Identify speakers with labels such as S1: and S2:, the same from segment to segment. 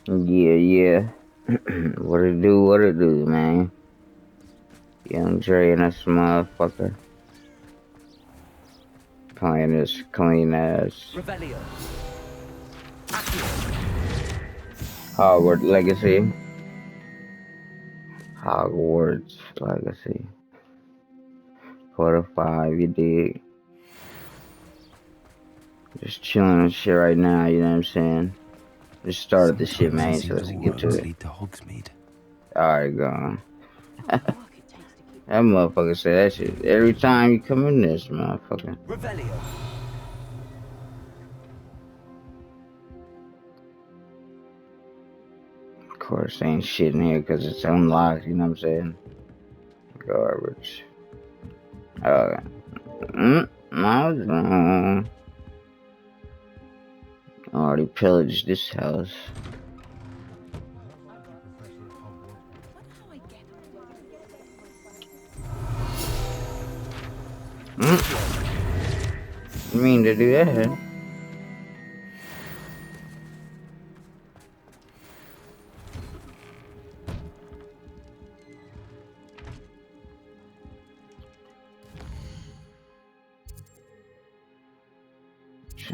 S1: Yeah, yeah. What it do, man? Young Dre and this motherfucker playing this clean ass
S2: Revelio.
S1: Hogwarts Legacy. Hogwarts Legacy. 4 to 5, you dig? Just chilling and shit right now, you know what I'm saying? Just started the shit, man, so let's get to it.
S2: Lead to Hogsmeade.
S1: Alright, gone. That motherfucker say that shit every time you come in this motherfucker.
S2: Revelio.
S1: Of course, ain't shit in here because it's unlocked, you know what I'm saying? Garbage. I was wrong. Already pillaged this house. Mean to do that.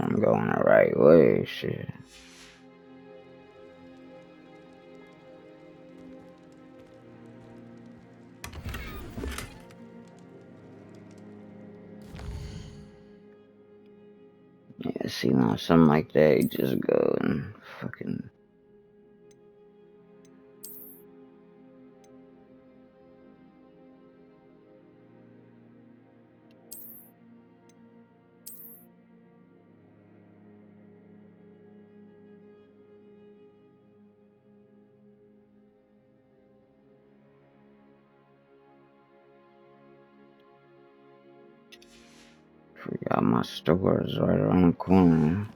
S1: I'm going the right way, shit. Yeah, see now something like that, you just go and fucking. Forgot my store is right around the corner.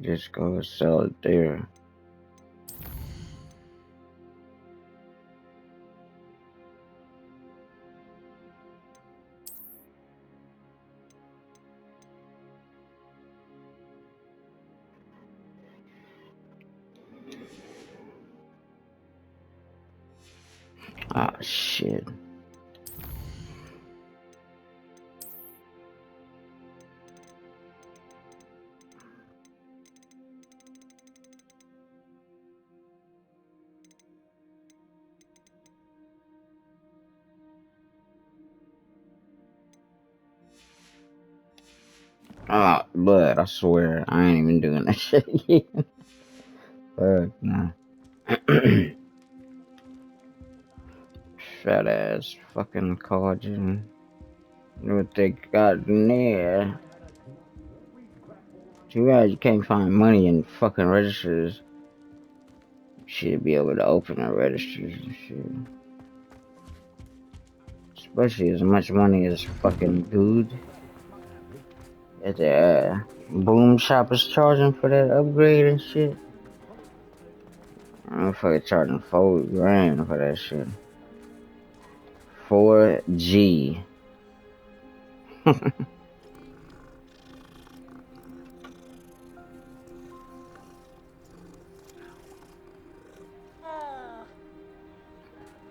S1: Just go sell it there. Ah, shit. Ah, but I swear, I ain't even doing that shit again. Fuck, nah. Fat ass fucking cauldron. What they got in there? Too bad you can't find money in fucking registers. You should be able to open the registers and shit. Especially as much money as fucking dude at the boom shop is charging for that upgrade and shit. I'm fucking charging $4,000 for that shit. 4G.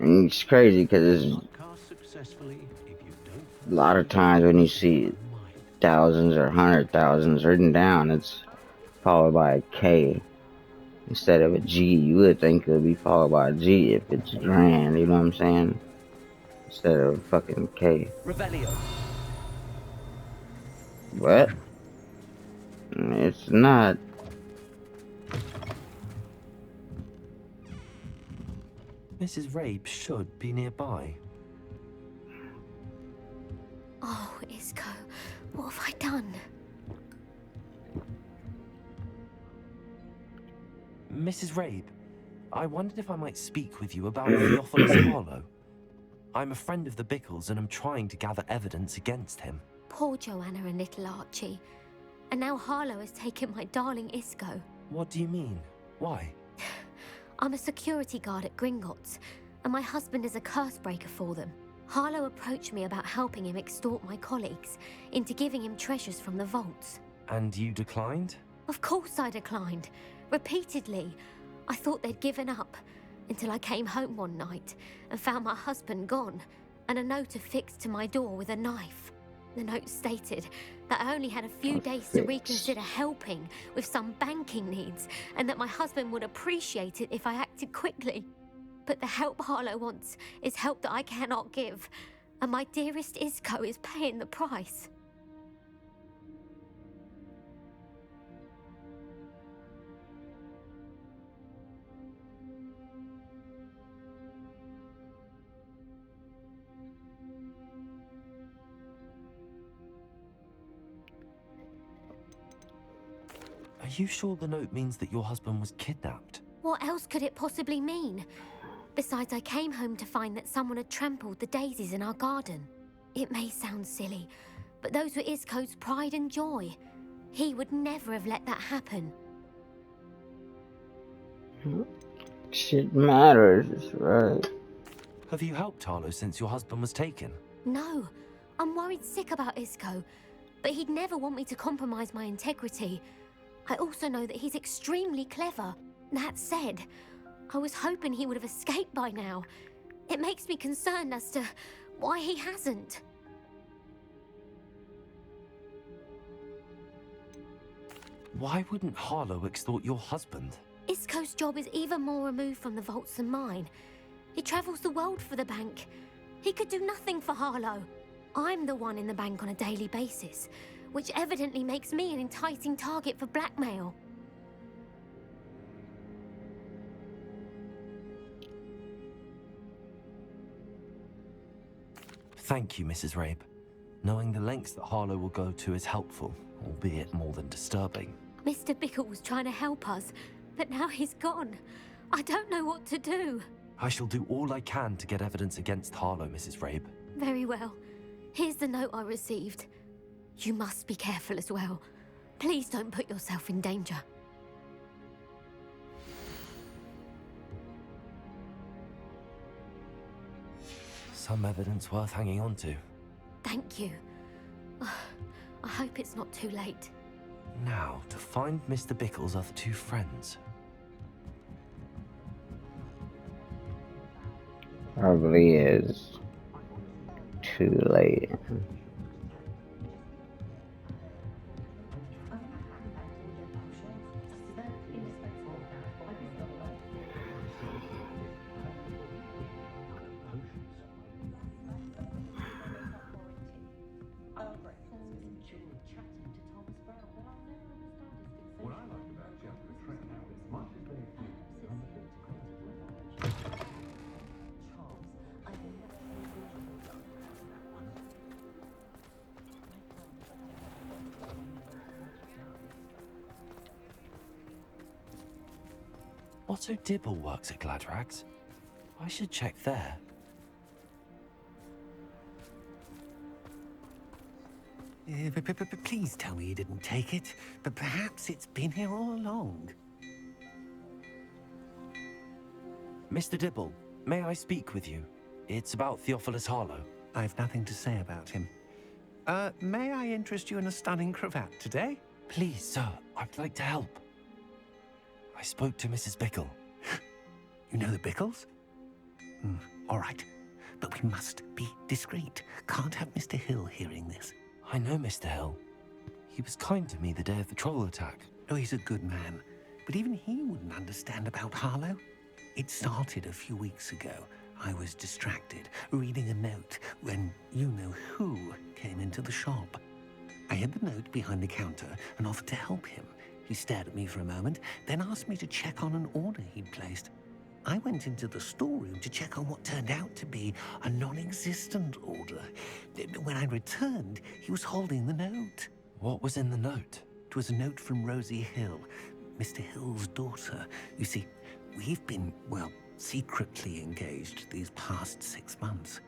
S1: And it's crazy because it's a lot of times when you see thousands or 100,000s written down, it's followed by a K instead of a G. You would think it would be followed by a G if it's grand, you know what I'm saying? Instead of a fucking K.
S2: Revelio.
S1: What? It's not.
S2: Mrs. Rabe should be nearby.
S3: Oh, Isco, what have I done?
S2: Mrs. Rabe, I wondered if I might speak with you about Theophilus Harlow. I'm a friend of the Bickles and I'm trying to gather evidence against him.
S3: Poor Joanna and little Archie. And now Harlow has taken my darling Isco.
S2: What do you mean? Why?
S3: I'm a security guard at Gringotts, and my husband is a curse breaker for them. Harlow approached me about helping him extort my colleagues into giving him treasures from the vaults.
S2: And you declined?
S3: Of course I declined. Repeatedly. I thought they'd given up until I came home one night and found my husband gone and a note affixed to my door with a knife. The note stated that I only had a few days to reconsider helping with some banking needs and that my husband would appreciate it if I acted quickly. But the help Harlow wants is help that I cannot give, and my dearest Isco is paying the price.
S2: Are you sure the note means that your husband was kidnapped?
S3: What else could it possibly mean? Besides, I came home to find that someone had trampled the daisies in our garden. It may sound silly, but those were Isco's pride and joy. He would never have let that happen.
S1: Shit matters, right?
S2: Have you helped Harlow since your husband was taken?
S3: No, I'm worried sick about Isco, but he'd never want me to compromise my integrity. I also know that he's extremely clever. That said, I was hoping he would have escaped by now. It makes me concerned as to why he hasn't.
S2: Why wouldn't Harlow extort your husband?
S3: Isco's job is even more removed from the vaults than mine. He travels the world for the bank. He could do nothing for Harlow. I'm the one in the bank on a daily basis, which evidently makes me an enticing target for blackmail.
S2: Thank you, Mrs. Rabe. Knowing the lengths that Harlow will go to is helpful, albeit more than disturbing.
S3: Mr. Bickle was trying to help us, but now he's gone. I don't know what to do.
S2: I shall do all I can to get evidence against Harlow, Mrs. Rabe.
S3: Very well. Here's the note I received. You must be careful as well. Please don't put yourself in danger.
S2: Some evidence worth hanging on to.
S3: Thank you. I hope it's not too late.
S2: Now, to find Mr. Bickle's other two friends.
S1: Probably is too late.
S2: Otto Dibble works at Gladrags. I should check there.
S4: Please tell me you didn't take it, but perhaps it's been here all along.
S2: Mr. Dibble, may I speak with you? It's about Theophilus Harlow.
S4: I've nothing to say about him. May I interest you in a stunning cravat today?
S2: Please, sir, I'd like to help. I spoke to Mrs. Bickle.
S4: You know the Bickles? All right, but we must be discreet. Can't have Mr. Hill hearing this.
S2: I know Mr. Hill. He was kind to me the day of the troll attack.
S4: Oh, he's a good man, but even he wouldn't understand about Harlow. It started a few weeks ago. I was distracted, reading a note, when you-know-who came into the shop. I hid the note behind the counter and offered to help him. He stared at me for a moment, then asked me to check on an order he'd placed. I went into the storeroom to check on what turned out to be a non-existent order. When I returned, he was holding the note.
S2: What was in the note?
S4: It was a note from Rosie Hill, Mr. Hill's daughter. You see, we've been, well, secretly engaged these past 6 months.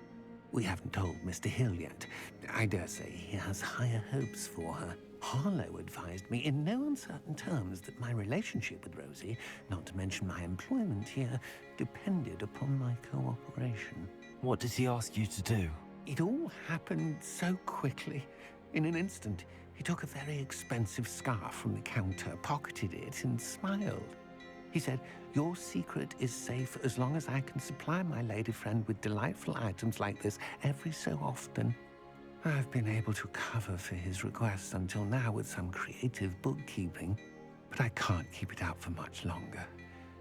S4: We haven't told Mr. Hill yet. I dare say he has higher hopes for her. Harlow advised me in no uncertain terms that my relationship with Rosie, not to mention my employment here, depended upon my cooperation.
S2: What did he ask you to do?
S4: It all happened so quickly. In an instant, he took a very expensive scarf from the counter, pocketed it, and smiled. He said, "Your secret is safe as long as I can supply my lady friend with delightful items like this every so often." I've been able to cover for his requests until now with some creative bookkeeping, but I can't keep it up for much longer.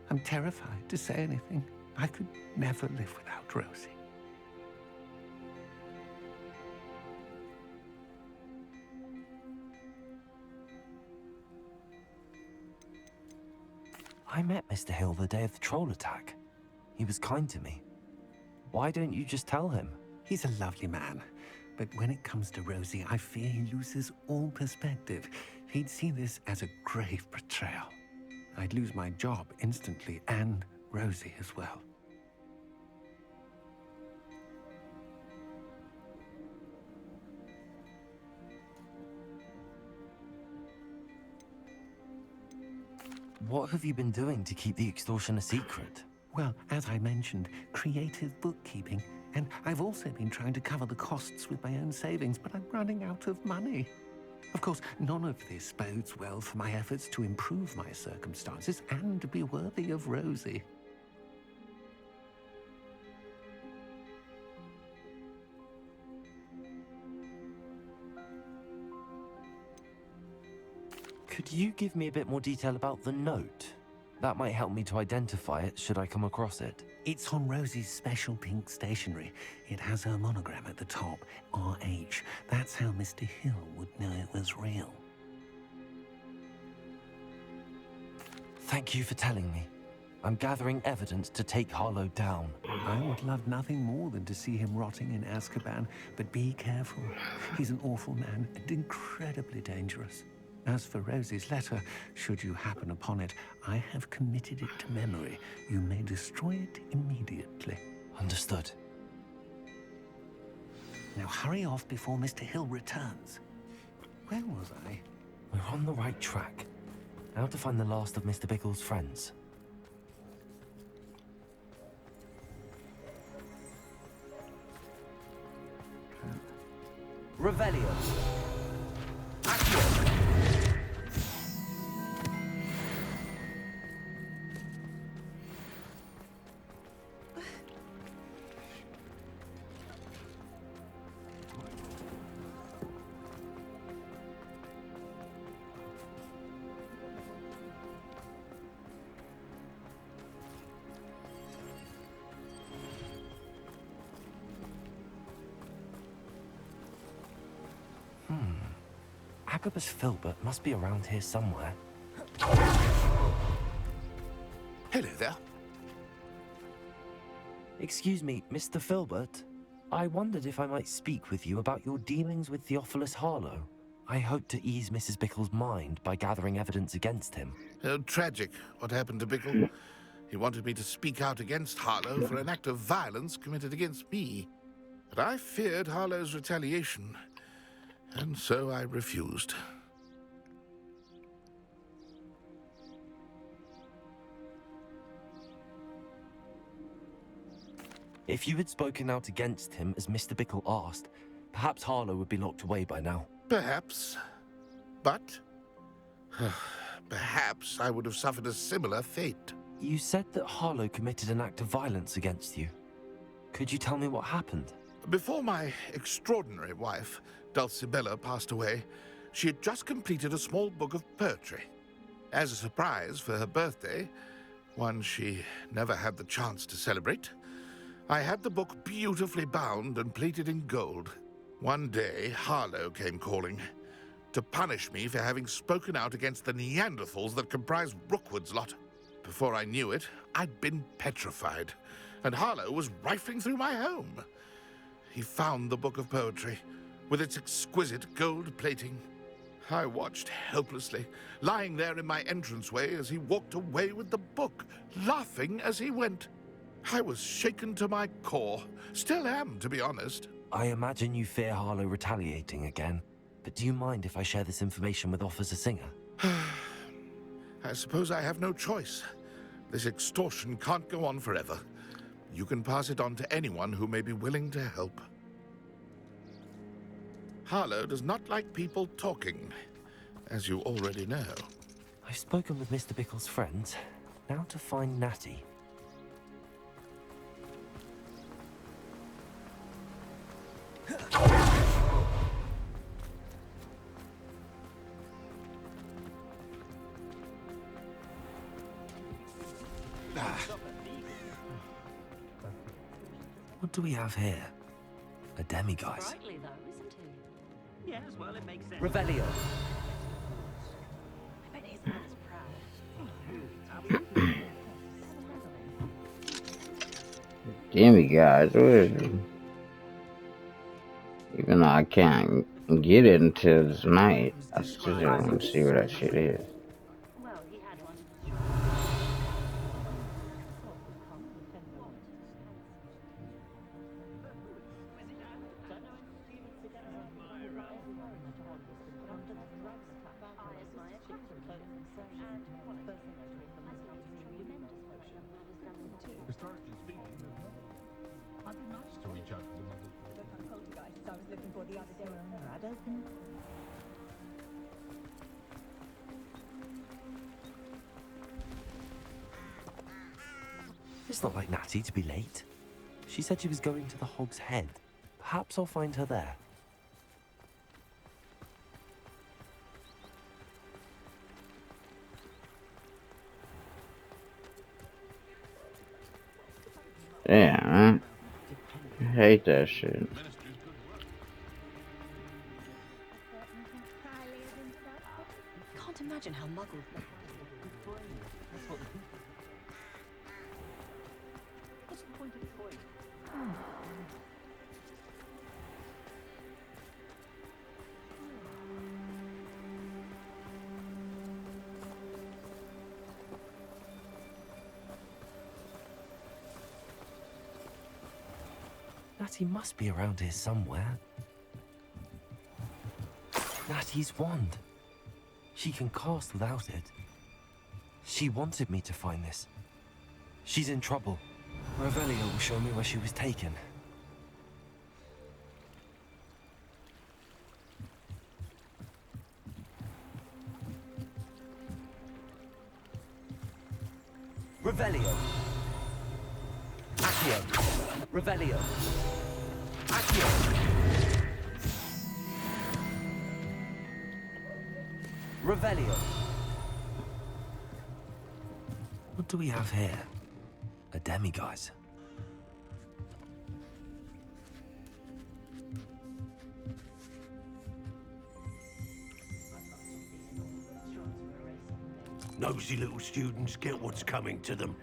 S4: I'm terrified to say anything. I could never live without Rosie.
S2: I met Mr. Hill the day of the troll attack. He was kind to me. Why don't you just tell him?
S4: He's a lovely man, but when it comes to Rosie, I fear he loses all perspective. He'd see this as a grave betrayal. I'd lose my job instantly, and Rosie as well.
S2: What have you been doing to keep the extortion a secret?
S4: Well, as I mentioned, creative bookkeeping. And I've also been trying to cover the costs with my own savings, but I'm running out of money. Of course, none of this bodes well for my efforts to improve my circumstances and be worthy of Rosie.
S2: Could you give me a bit more detail about the note? That might help me to identify it should I come across it.
S4: It's on Rosie's special pink stationery. It has her monogram at the top, RH. That's how Mr. Hill would know it was real.
S2: Thank you for telling me. I'm gathering evidence to take Harlow down.
S4: I would love nothing more than to see him rotting in Azkaban, but be careful. He's an awful man and incredibly dangerous. As for Rosie's letter, should you happen upon it, I have committed it to memory. You may destroy it immediately.
S2: Understood.
S4: Now hurry off before Mr. Hill returns. Where was I?
S2: We're on the right track. Now to find the last of Mr. Bickle's friends. Revelio. Accio. Agabus Filbert must be around here somewhere.
S5: Hello there.
S2: Excuse me, Mr. Filbert. I wondered if I might speak with you about your dealings with Theophilus Harlow. I hope to ease Mrs. Bickle's mind by gathering evidence against him.
S5: Oh, tragic what happened to Bickle. He wanted me to speak out against Harlow for an act of violence committed against me. But I feared Harlow's retaliation, and so I refused.
S2: If you had spoken out against him as Mr. Bickle asked, perhaps Harlow would be locked away by now.
S5: Perhaps. But perhaps I would have suffered a similar fate.
S2: You said that Harlow committed an act of violence against you. Could you tell me what happened?
S5: Before my extraordinary wife, Dulcibella, passed away, she had just completed a small book of poetry. As a surprise for her birthday, one she never had the chance to celebrate, I had the book beautifully bound and plated in gold. One day, Harlow came calling to punish me for having spoken out against the Neanderthals that comprised Rookwood's lot. Before I knew it, I'd been petrified, and Harlow was rifling through my home. He found the book of poetry, with its exquisite gold plating. I watched helplessly, lying there in my entranceway as he walked away with the book, laughing as he went. I was shaken to my core. Still am, to be honest.
S2: I imagine you fear Harlow retaliating again, but do you mind if I share this information with Officer Singer?
S5: I suppose I have no choice. This extortion can't go on forever. You can pass it on to anyone who may be willing to help. Harlow does not like people talking, as you already know.
S2: I've spoken with Mr. Bickle's friends. Now to find Natty. What do we have here? A demiguise.
S6: Sprightly though, isn't he?
S7: Yes, well, it makes sense.
S2: Revelio.
S6: I bet his mother's proud.
S1: Demiguise, what is it? Even though I can't get it until tonight, I still want to see what that shit is.
S6: Well, he had one.
S8: Historically speaking, I'd be nice to reach out to the mother.
S9: I was looking for the other day. I'd open.
S2: It's not like Natty to be late. She said she was going to the Hog's Head. Perhaps I'll find her there.
S1: Yeah, man. I hate that shit.
S6: Can't imagine how muggles. What's the point of the coin?
S2: Natty must be around here somewhere. Natty's wand. She can cast without it. She wanted me to find this. She's in trouble. Revelio will show me where she was taken. Revelio. Accio. Revelio. Accio. Revelio. What do we have here? A demiguise.
S7: Nosy little students get what's coming to them.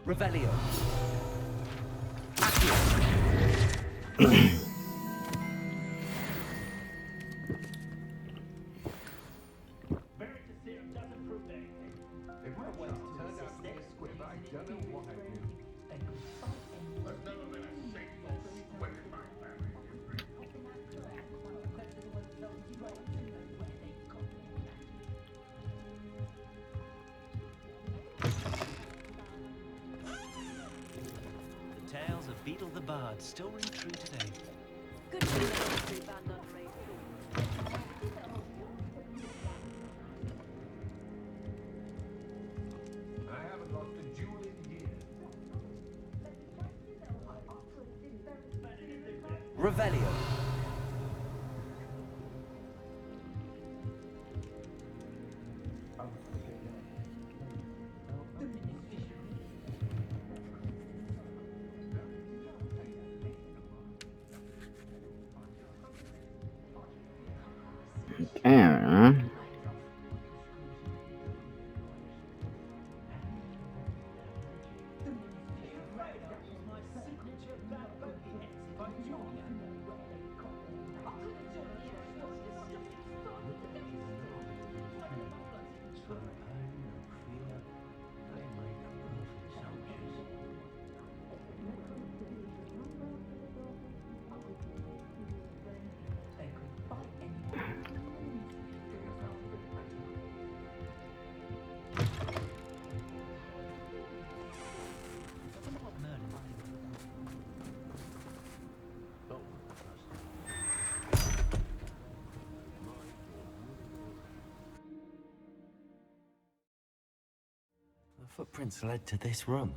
S2: Revelio. Accio.
S7: The tales of Beetle the Bard still ring true today.
S6: Good to know the band underrated.
S8: I haven't lost a jewel in years.
S2: Revelio.
S1: Damn, man.
S2: footprints led to this room.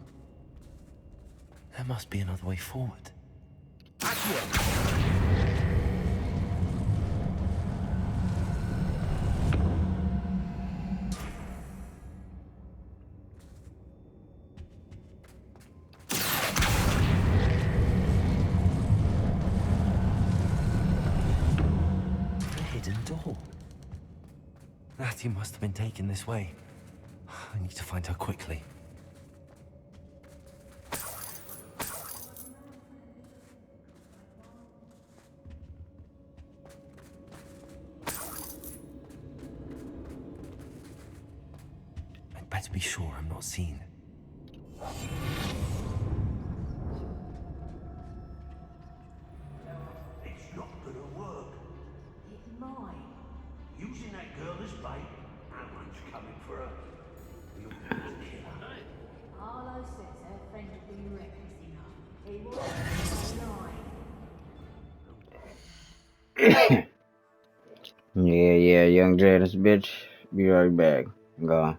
S2: There must be another way forward. A hidden door. Natty must have been taken this way. I need to find her quickly. I'd better be sure I'm not seen.
S10: It's not gonna work.
S9: It might.
S10: Using that girl as bait, no one's coming for her. We'll kill her.
S9: Harlow says her friend would be reckless enough. He was lying.
S1: Yeah, young Jadis bitch. Be right back. Gone.